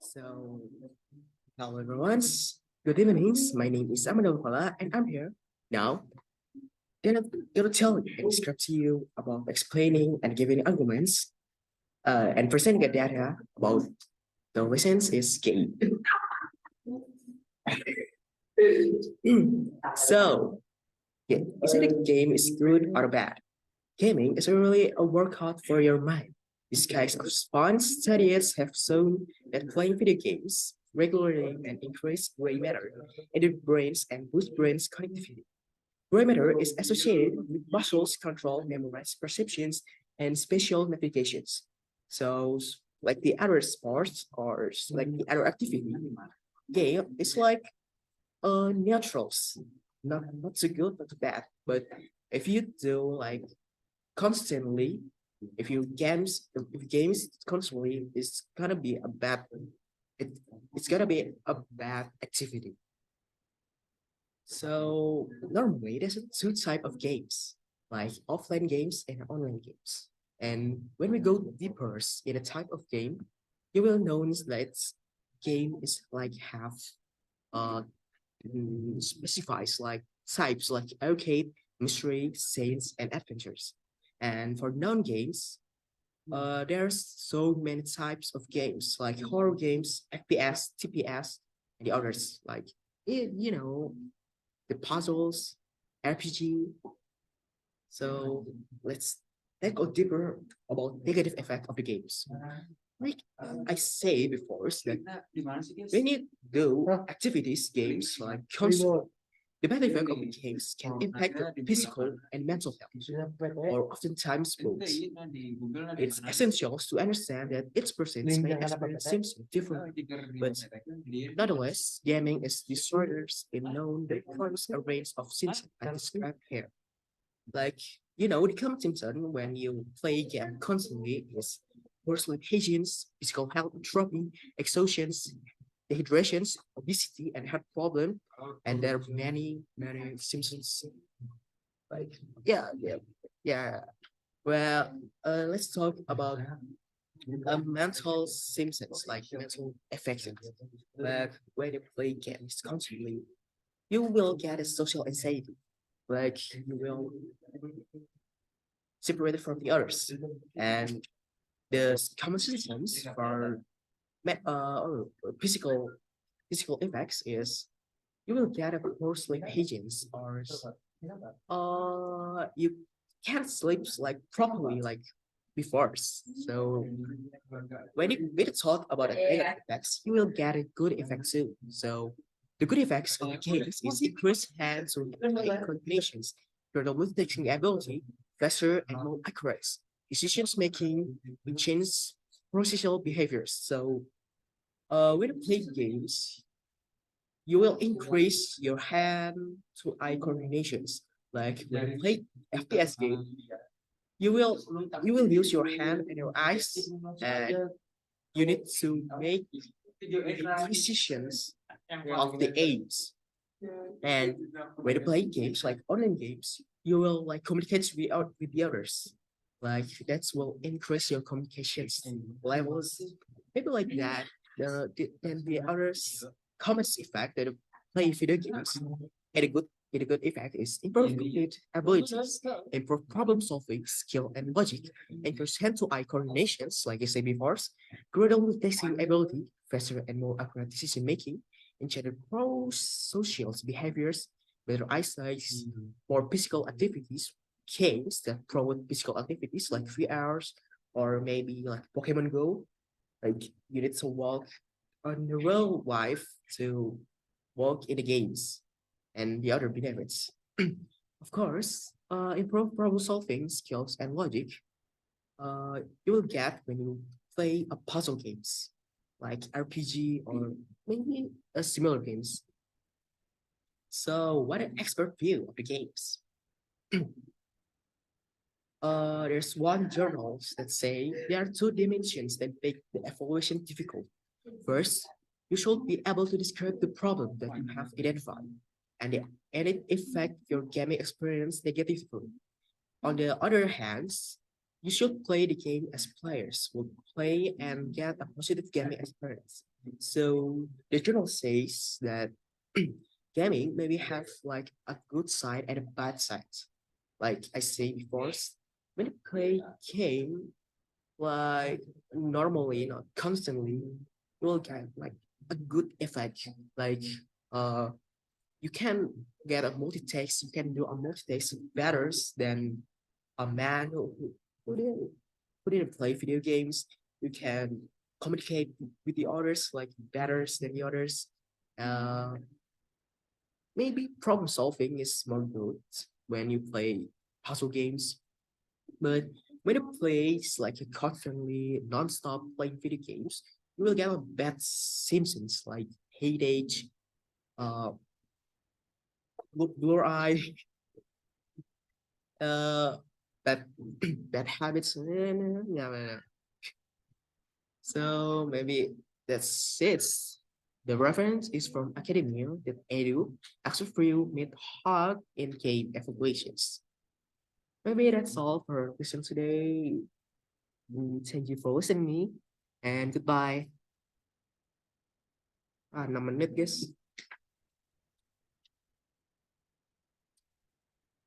So, hello everyone. Good evening. My name is Amadou Fala and I'm here now. Then I'm going to tell you and describe to you about explaining and giving arguments and presenting a data about the reasons is game. So, yeah, is it a game is good or bad? Gaming is really a workout for your mind. These kinds of fun studies have shown that playing video games regularly can increase gray matter in the brains and boost brain's connectivity. Gray matter is associated with muscles control, memorize perceptions, and spatial navigations. So, like the other sports or like the other activity, game is like neutrals, not too good, not too bad. But if you do like constantly, if games constantly, it, it's gonna be a bad activity. So normally there's two type of games, like offline games and online games. And when we go deeper in a type of game, you will notice that game is like have uh specifies like types like arcade, mystery, science, and adventures. And for non-games, there's so many types of games like horror games, FPS, TPS, and the others like the puzzles, RPG. So let's go deeper about negative effect of the games. Like I say before, is that when you do activities, games like console, the bad effect of the games can impact the physical and mental health, or oftentimes both. It's essential to understand that each person's may experience symptoms differently, but nonetheless, gaming is disorders in known that cause a range of symptoms I described here. Like, the common symptom when you play game constantly is worse limitations, physical health dropping, exhaustions, dehydrations, obesity, and heart problem. And there are many symptoms. Like, yeah. Well, let's talk about mental symptoms, like mental affections. Like, when you play games constantly, you will get a social anxiety. Like, you will separated from the others. And the common symptoms for or physical effects is you will get a poor sleep hygiene or you can't sleep like properly like before. So when you talk about the negative effects, you will get a good effect too. So the good effects of games is increased hands or eye coordinations, your multitasking ability, faster and more accurate decisions making, and change procedural behaviors. So when you play games, you will increase your hand to eye coordinations. Like when you play FPS game, you will you will use your hand and your eyes, and you need to make decisions of the aims. And when you play games like online games, you will like communicate with the others. Like that will increase your communications levels. Maybe like that. Then the others comments effect that play video games and a good effect is improve cognitive abilities, improve problem solving skill and logic, increase hand to eye coordinations, like I said before, greater multitasking ability, faster and more accurate decision making, in general pro-social behaviors, better eyesight, more physical activities, games that promote physical activities like 3 hours or maybe like Pokemon Go. Like you need to walk on the real life to walk in the games and the other benefits. Of course, improve problem solving skills and logic you will get when you play a puzzle games like RPG or maybe a similar games. So, what an expert view of the games. There's one journals that say there are two dimensions that make the evaluation difficult. First, you should be able to describe the problem that you have identified, and it affect your gaming experience negatively. On the other hand, you should play the game as players would play and get a positive gaming experience. So the journal says that gaming maybe have like a good side and a bad side. Like I say before, when you play game like normally, not constantly, you will get like a good effect. Like uh you can get a multitask, you can do a multitask better than a man who didn't play video games. You can communicate with the others like better than the others. Uh, Maybe problem solving is more good when you play puzzle games, but when you play like constantly non-stop playing video games, you will get a bad symptoms like headache, uh, blur eye, uh, bad bad habits. Yeah. So maybe that's it. The reference is from academia that edu access free made hard in game evaluations. Maybe that's all for question today. Thank you for listening me and goodbye. 5 menit guys.